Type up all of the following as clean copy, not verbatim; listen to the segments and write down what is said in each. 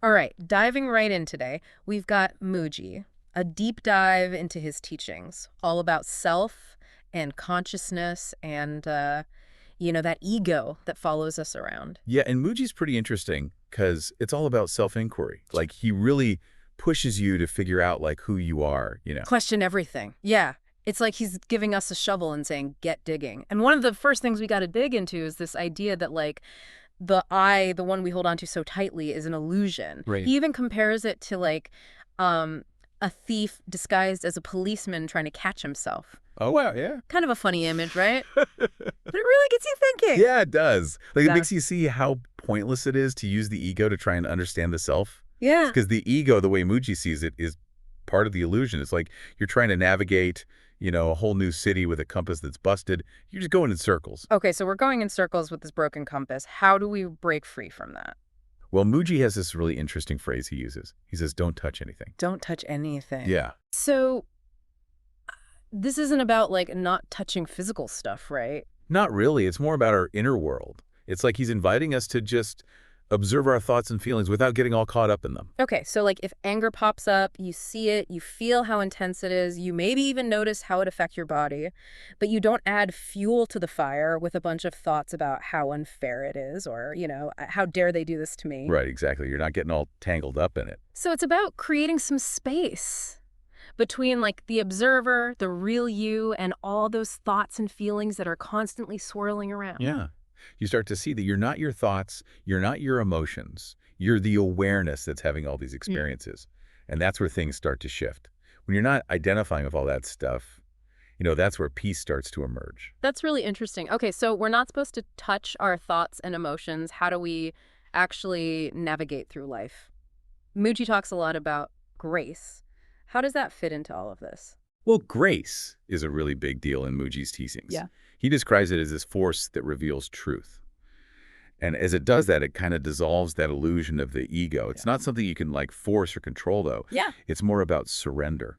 All right, diving right in today, we've got Mooji, a deep dive into his teachings, all about self and consciousness and, that ego that follows us around. Yeah, and Mooji's pretty interesting because it's all about self-inquiry. Like, he really pushes you to figure out, like, who you are. Question everything. Yeah. It's like he's giving us a shovel and saying, get digging. And one of the first things we got to dig into is this idea that, like, the I, the one we hold on to so tightly, is an illusion. Right. He even compares it to, like, um, a thief disguised as a policeman trying to catch himself. Oh, wow, yeah. Kind of a funny image, right? But it really gets you thinking. Yeah, it does. Like, it Exactly. makes you see how pointless it is to use the ego to try and understand the self. Yeah. Because the ego, the way Mooji sees it, is part of the illusion. It's like you're trying to navigate, a whole new city with a compass that's busted. You're just going in circles. Okay, so we're going in circles with this broken compass. How do we break free from that? Well, Mooji has this really interesting phrase he uses. He says, don't touch anything. Don't touch anything. Yeah. So this isn't about, like, not touching physical stuff, right? Not really. It's more about our inner world. It's like he's inviting us to just observe our thoughts and feelings without getting all caught up in them. Okay, so, like, if anger pops up, you see it, you feel how intense it is, you maybe even notice how it affects your body, but you don't add fuel to the fire with a bunch of thoughts about how unfair it is or, how dare they do this to me. Right, exactly. You're not getting all tangled up in it. So it's about creating some space between, like, the observer, the real you, and all those thoughts and feelings that are constantly swirling around. Yeah. You start to see that you're not your thoughts, you're not your emotions, you're the awareness that's having all these experiences. And that's where things start to shift. When you're not identifying with all that stuff, that's where peace starts to emerge. That's really interesting. Okay, so we're not supposed to touch our thoughts and emotions. How do we actually navigate through life? Mooji talks a lot about grace. How does that fit into all of this? Well, grace is a really big deal in Mooji's teachings. Yeah. He describes it as this force that reveals truth. And as it does that, it kind of dissolves that illusion of the ego. It's not something you can, like, force or control, though. Yeah. It's more about surrender,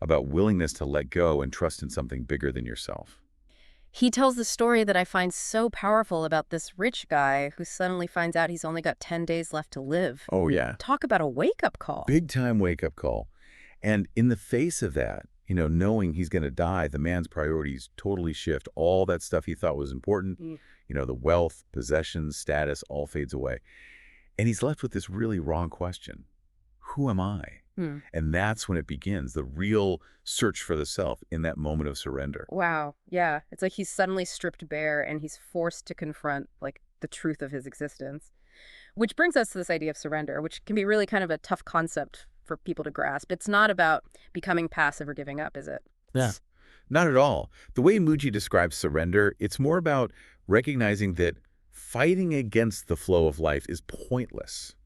about willingness to let go and trust in something bigger than yourself. He tells the story that I find so powerful about this rich guy who suddenly finds out he's only got 10 days left to live. Oh, yeah. Talk about a wake-up call. Big-time wake-up call. And in the face of that, knowing he's going to die, the man's priorities totally shift. All that stuff he thought was important, the wealth, possessions, status, all fades away. And he's left with this really wrong question. Who am I? And that's when it begins, the real search for the self in that moment of surrender. Wow. Yeah. It's like he's suddenly stripped bare and he's forced to confront, like, the truth of his existence. Which brings us to this idea of surrender, which can be really kind of a tough concept for people to grasp. It's not about becoming passive or giving up, is it? Yeah. Not at all. The way Mooji describes surrender, it's more about recognizing that fighting against the flow of life is pointless.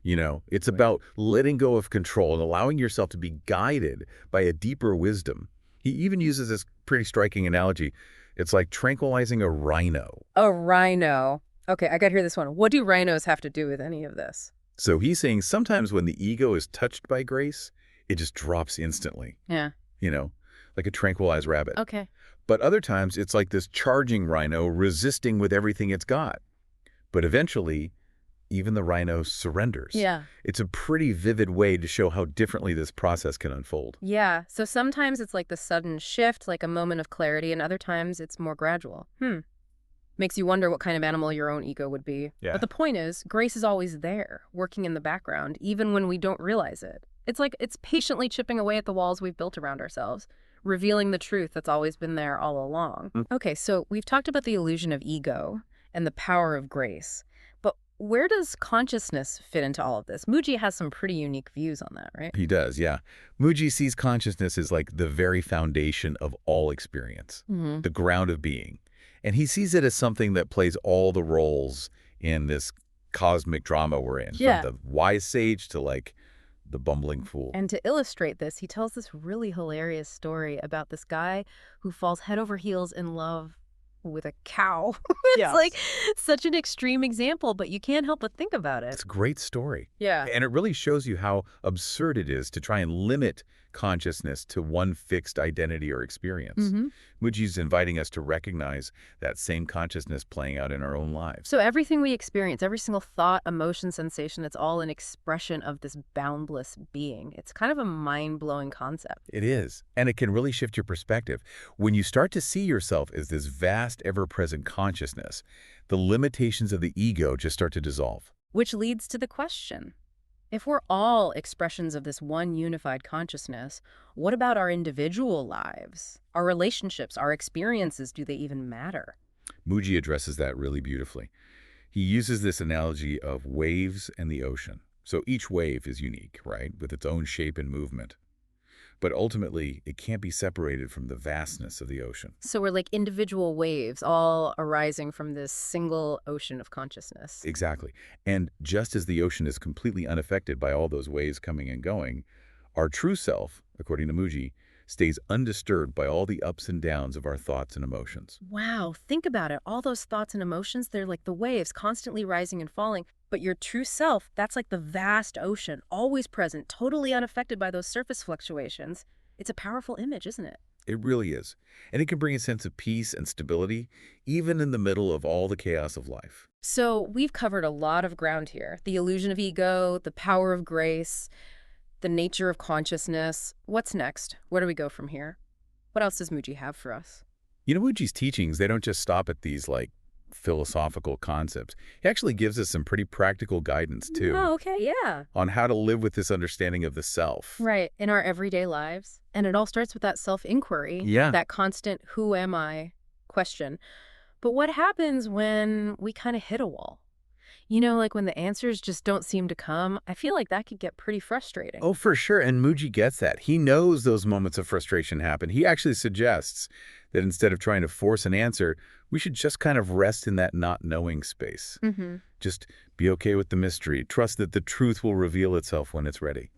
It's about letting go of control and allowing yourself to be guided by a deeper wisdom. He even uses this pretty striking analogy. It's like tranquilizing a rhino. A rhino. Okay, I got to hear this one. What do rhinos have to do with any of this? So he's saying sometimes when the ego is touched by grace, it just drops instantly. Yeah. Like a tranquilized rabbit. Okay. But other times it's like this charging rhino resisting with everything it's got. But eventually, even the rhino surrenders. Yeah. It's a pretty vivid way to show how differently this process can unfold. Yeah. So sometimes it's like the sudden shift, like a moment of clarity, and other times it's more gradual. Makes you wonder what kind of animal your own ego would be. Yeah. But the point is, grace is always there, working in the background, even when we don't realize it. It's like it's patiently chipping away at the walls we've built around ourselves, revealing the truth that's always been there all along. Okay, so we've talked about the illusion of ego and the power of grace. But where does consciousness fit into all of this? Mooji has some pretty unique views on that, right? He does, yeah. Mooji sees consciousness as like the very foundation of all experience, the ground of being. And he sees it as something that plays all the roles in this cosmic drama we're in. Yeah. From the wise sage to, like, the bumbling fool. And to illustrate this, he tells this really hilarious story about this guy who falls head over heels in love with a cow. It's like such an extreme example, but you can't help but think about it. It's a great story. Yeah. And it really shows you how absurd it is to try and limit consciousness to one fixed identity or experience. Mm-hmm. Mooji's inviting us to recognize that same consciousness playing out in our own lives. So everything we experience, every single thought, emotion, sensation, it's all an expression of this boundless being. It's kind of a mind-blowing concept. It is, and it can really shift your perspective. When you start to see yourself as this vast, ever-present consciousness, the limitations of the ego just start to dissolve. Which leads to the question, if we're all expressions of this one unified consciousness, what about our individual lives? Our relationships, our experiences, do they even matter? Mooji addresses that really beautifully. He uses this analogy of waves and the ocean. So each wave is unique, right, with its own shape and movement. But ultimately, it can't be separated from the vastness of the ocean. So we're like individual waves, all arising from this single ocean of consciousness. Exactly. And just as the ocean is completely unaffected by all those waves coming and going, our true self, according to Mooji, stays undisturbed by all the ups and downs of our thoughts and emotions. Wow, think about it. All those thoughts and emotions, they're like the waves constantly rising and falling. But your true self, that's like the vast ocean, always present, totally unaffected by those surface fluctuations. It's a powerful image, isn't it? It really is. And it can bring a sense of peace and stability, even in the middle of all the chaos of life. So we've covered a lot of ground here. The illusion of ego, the power of grace, the nature of consciousness. What's next? Where do we go from here? What else does Mooji have for us? You know, Mooji's teachings, they don't just stop at these, philosophical concepts. He actually gives us some pretty practical guidance, too, Oh, okay, yeah. on how to live with this understanding of the self. Right, in our everyday lives. And it all starts with that self-inquiry, Yeah. that constant who am I question. But what happens when we kind of hit a wall? You know, like when the answers just don't seem to come, I feel like that could get pretty frustrating. Oh, for sure. And Mooji gets that. He knows those moments of frustration happen. He actually suggests that instead of trying to force an answer, we should just kind of rest in that not knowing space. Mm-hmm. Just be okay with the mystery. Trust that the truth will reveal itself when it's ready.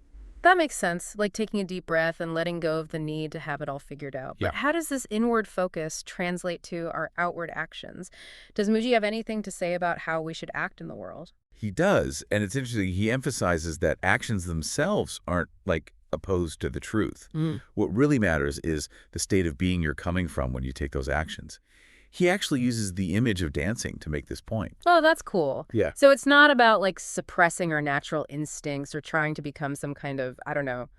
That makes sense, like taking a deep breath and letting go of the need to have it all figured out. Yeah. But how does this inward focus translate to our outward actions? Does Mooji have anything to say about how we should act in the world? He does. And it's interesting. He emphasizes that actions themselves aren't opposed to the truth. What really matters is the state of being you're coming from when you take those actions. He actually uses the image of dancing to make this point. Oh, that's cool. Yeah. So it's not about like suppressing our natural instincts or trying to become some kind of, I don't know,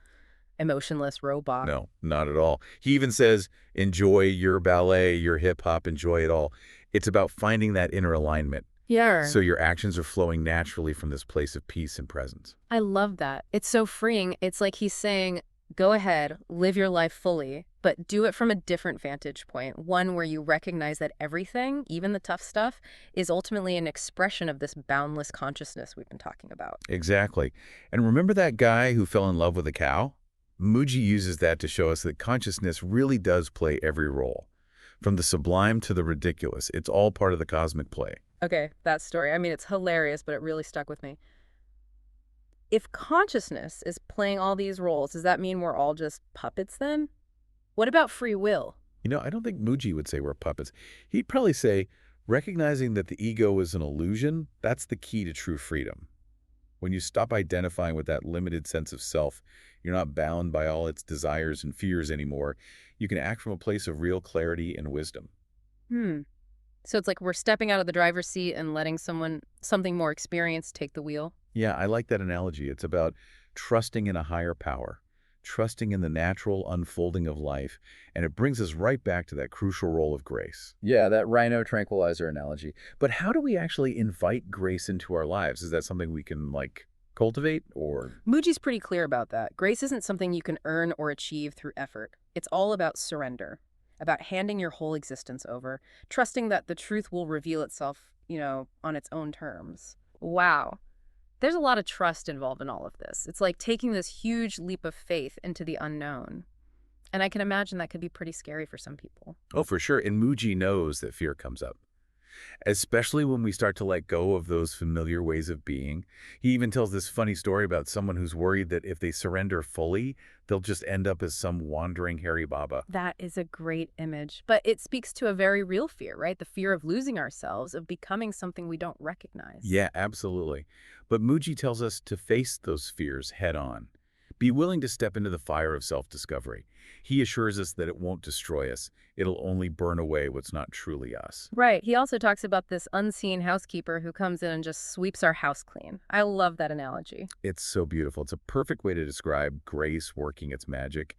emotionless robot. No, not at all. He even says, enjoy your ballet, your hip hop, enjoy it all. It's about finding that inner alignment. Yeah. So your actions are flowing naturally from this place of peace and presence. I love that. It's so freeing. It's like he's saying, go ahead, live your life fully, but do it from a different vantage point, one where you recognize that everything, even the tough stuff, is ultimately an expression of this boundless consciousness we've been talking about. Exactly. And remember that guy who fell in love with a cow? Mooji uses that to show us that consciousness really does play every role. From the sublime to the ridiculous, it's all part of the cosmic play. Okay, that story. I mean, it's hilarious, but it really stuck with me. If consciousness is playing all these roles, does that mean we're all just puppets then? What about free will? You know, I don't think Mooji would say we're puppets. He'd probably say, recognizing that the ego is an illusion, that's the key to true freedom. When you stop identifying with that limited sense of self, you're not bound by all its desires and fears anymore. You can act from a place of real clarity and wisdom. So it's like we're stepping out of the driver's seat and letting something more experienced take the wheel? Yeah, I like that analogy. It's about trusting in a higher power, trusting in the natural unfolding of life, and it brings us right back to that crucial role of grace. Yeah, that rhino tranquilizer analogy. But how do we actually invite grace into our lives? Is that something we can, cultivate or... Mooji's pretty clear about that. Grace isn't something you can earn or achieve through effort. It's all about surrender, about handing your whole existence over, trusting that the truth will reveal itself, on its own terms. Wow. There's a lot of trust involved in all of this. It's like taking this huge leap of faith into the unknown. And I can imagine that could be pretty scary for some people. Oh, for sure. And Mooji knows that fear comes up, especially when we start to let go of those familiar ways of being. He even tells this funny story about someone who's worried that if they surrender fully, they'll just end up as some wandering Harry Baba. That is a great image. But it speaks to a very real fear, right? The fear of losing ourselves, of becoming something we don't recognize. Yeah, absolutely. But Mooji tells us to face those fears head on. Be willing to step into the fire of self-discovery. He assures us that it won't destroy us. It'll only burn away what's not truly us. Right. He also talks about this unseen housekeeper who comes in and just sweeps our house clean. I love that analogy. It's so beautiful. It's a perfect way to describe grace working its magic,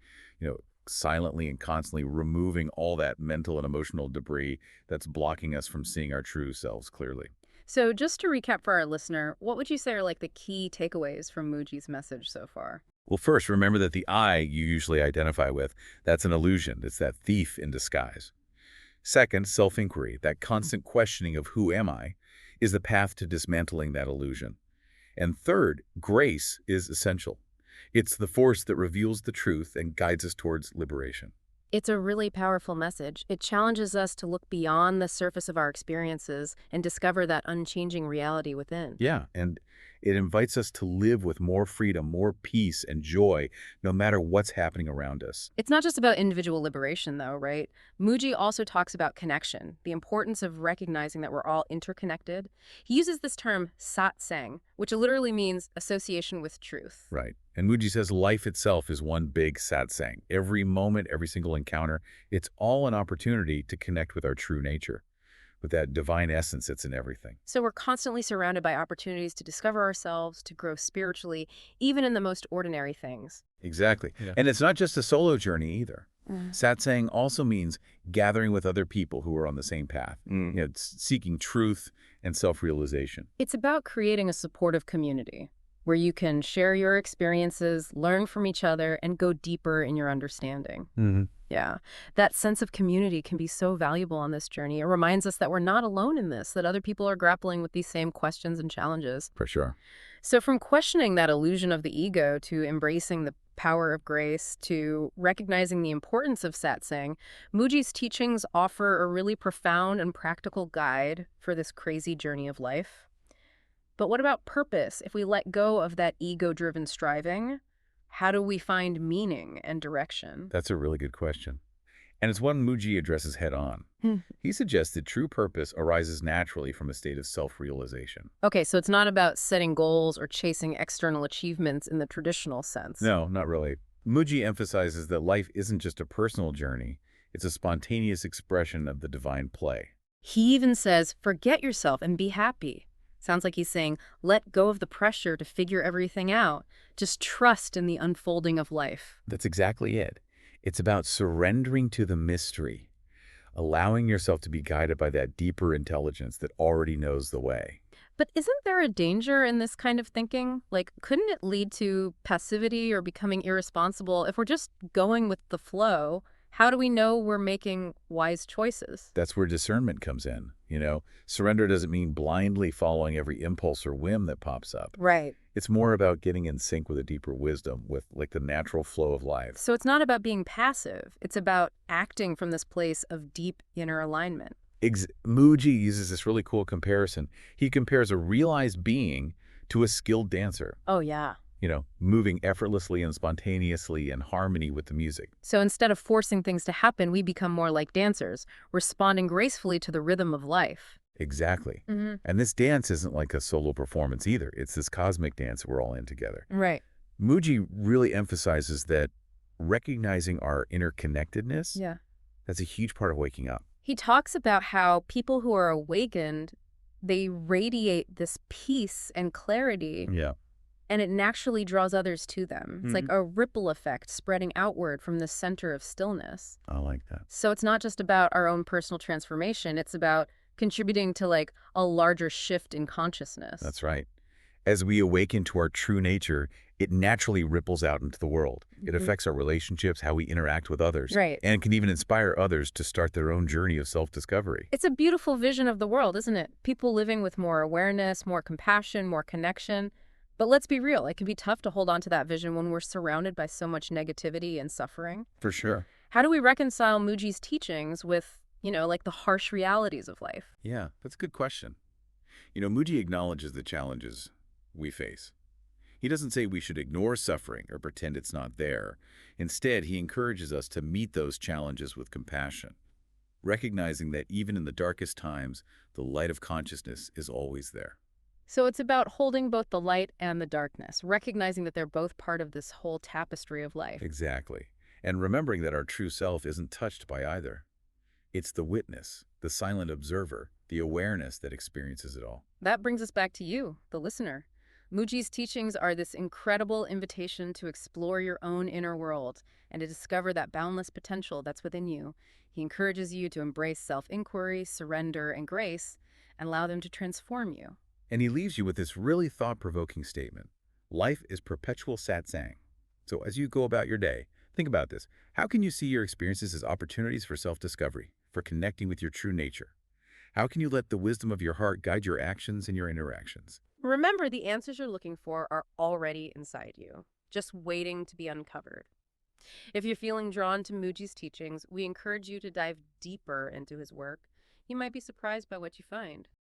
silently and constantly removing all that mental and emotional debris that's blocking us from seeing our true selves clearly. So just to recap for our listener, what would you say are like the key takeaways from Mooji's message so far? Well, first, remember that the I you usually identify with, that's an illusion. It's that thief in disguise. Second, self-inquiry, that constant questioning of who am I, is the path to dismantling that illusion. And third, grace is essential. It's the force that reveals the truth and guides us towards liberation. It's a really powerful message. It challenges us to look beyond the surface of our experiences and discover that unchanging reality within. Yeah, and it invites us to live with more freedom, more peace and joy, no matter what's happening around us. It's not just about individual liberation, though, right? Mooji also talks about connection, the importance of recognizing that we're all interconnected. He uses this term satsang, which literally means association with truth. Right. And Mooji says life itself is one big satsang. Every moment, every single encounter, it's all an opportunity to connect with our true nature, with that divine essence that's in everything. So we're constantly surrounded by opportunities to discover ourselves, to grow spiritually, even in the most ordinary things. Exactly. Yeah. And it's not just a solo journey either. Mm. Satsang also means gathering with other people who are on the same path, it's seeking truth and self-realization. It's about creating a supportive community where you can share your experiences, learn from each other, and go deeper in your understanding. Yeah, that sense of community can be so valuable on this journey. It reminds us that we're not alone in this, that other people are grappling with these same questions and challenges. For sure. So from questioning that illusion of the ego to embracing the power of grace to recognizing the importance of satsang, Mooji's teachings offer a really profound and practical guide for this crazy journey of life. But what about purpose? If we let go of that ego-driven striving, how do we find meaning and direction? That's a really good question. And it's one Mooji addresses head on. He suggests that true purpose arises naturally from a state of self-realization. Okay, so it's not about setting goals or chasing external achievements in the traditional sense. No, not really. Mooji emphasizes that life isn't just a personal journey. It's a spontaneous expression of the divine play. He even says, forget yourself and be happy. Sounds like he's saying, let go of the pressure to figure everything out. Just trust in the unfolding of life. That's exactly it. It's about surrendering to the mystery, allowing yourself to be guided by that deeper intelligence that already knows the way. But isn't there a danger in this kind of thinking? Like, couldn't it lead to passivity or becoming irresponsible? If we're just going with the flow, how do we know we're making wise choices? That's where discernment comes in. Surrender doesn't mean blindly following every impulse or whim that pops up. Right. It's more about getting in sync with a deeper wisdom, with like the natural flow of life. So it's not about being passive. It's about acting from this place of deep inner alignment. Mooji uses this really cool comparison. He compares a realized being to a skilled dancer. Oh, yeah. Moving effortlessly and spontaneously in harmony with the music. So instead of forcing things to happen, we become more like dancers, responding gracefully to the rhythm of life. Exactly. And this dance isn't like a solo performance either. It's this cosmic dance we're all in together. Right. Mooji really emphasizes that recognizing our interconnectedness, Yeah. that's a huge part of waking up. He talks about how people who are awakened, they radiate this peace and clarity. Yeah. And it naturally draws others to them. It's like a ripple effect spreading outward from the center of stillness. I like that. So it's not just about our own personal transformation. It's about contributing to like a larger shift in consciousness. That's right. As we awaken to our true nature, it naturally ripples out into the world. It affects our relationships, how we interact with others. Right. And can even inspire others to start their own journey of self-discovery. It's a beautiful vision of the world, isn't it? People living with more awareness, more compassion, more connection. But let's be real, it can be tough to hold on to that vision when we're surrounded by so much negativity and suffering. For sure. How do we reconcile Mooji's teachings with, like the harsh realities of life? Yeah, that's a good question. Mooji acknowledges the challenges we face. He doesn't say we should ignore suffering or pretend it's not there. Instead, he encourages us to meet those challenges with compassion, recognizing that even in the darkest times, the light of consciousness is always there. So it's about holding both the light and the darkness, recognizing that they're both part of this whole tapestry of life. Exactly. And remembering that our true self isn't touched by either. It's the witness, the silent observer, the awareness that experiences it all. That brings us back to you, the listener. Mooji's teachings are this incredible invitation to explore your own inner world and to discover that boundless potential that's within you. He encourages you to embrace self-inquiry, surrender, and grace, and allow them to transform you. And he leaves you with this really thought-provoking statement. Life is perpetual satsang. So as you go about your day, think about this. How can you see your experiences as opportunities for self-discovery, for connecting with your true nature? How can you let the wisdom of your heart guide your actions and your interactions? Remember, the answers you're looking for are already inside you, just waiting to be uncovered. If you're feeling drawn to Mooji's teachings, we encourage you to dive deeper into his work. You might be surprised by what you find.